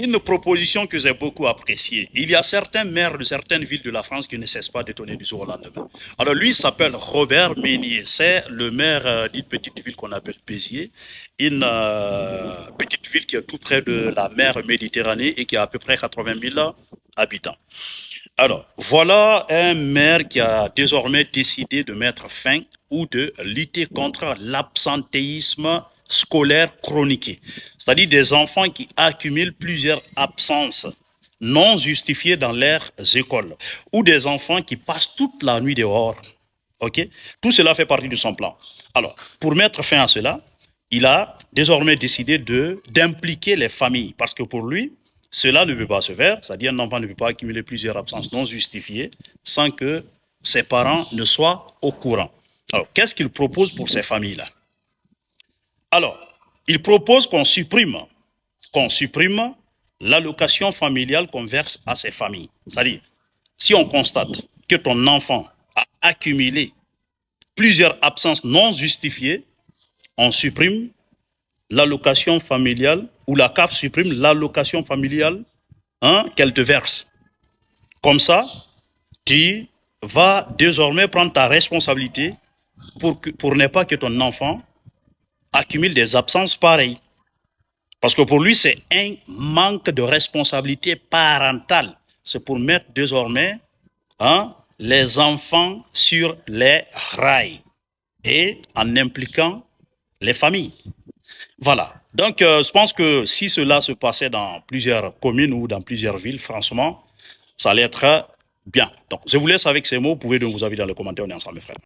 une proposition que j'ai beaucoup appréciée. Il y a certains maires de certaines villes de la France qui ne cessent pas d'étonner du jour au lendemain. Alors lui, il s'appelle Robert Meunier. C'est le maire d'une petite ville qu'on appelle Béziers, une petite ville qui est tout près de la mer Méditerranée et qui a à peu près 80 000 habitants. Alors, voilà un maire qui a désormais décidé de mettre fin ou de lutter contre l'absentéisme scolaire chronique. C'est-à-dire des enfants qui accumulent plusieurs absences non justifiées dans leurs écoles ou des enfants qui passent toute la nuit dehors. Ok? Tout cela fait partie de son plan. Alors, pour mettre fin à cela, il a désormais décidé d'impliquer les familles parce que pour lui, cela ne peut pas se faire, c'est-à-dire un enfant ne peut pas accumuler plusieurs absences non justifiées sans que ses parents ne soient au courant. Alors, qu'est-ce qu'il propose pour ces familles-là? Alors, il propose qu'on supprime l'allocation familiale qu'on verse à ces familles. C'est-à-dire, si on constate que ton enfant a accumulé plusieurs absences non justifiées, on supprime l'allocation familiale ou la CAF supprime l'allocation familiale qu'elle te verse. Comme ça, tu vas désormais prendre ta responsabilité pour ne pas que ton enfant accumule des absences pareilles. Parce que pour lui, c'est un manque de responsabilité parentale. C'est pour mettre désormais les enfants sur les rails et en impliquant les familles. Voilà. Donc, je pense que si cela se passait dans plusieurs communes ou dans plusieurs villes, franchement, ça allait être bien. Donc, je vous laisse avec ces mots. Vous pouvez donner vos avis dans les commentaires. On est ensemble, mes frères.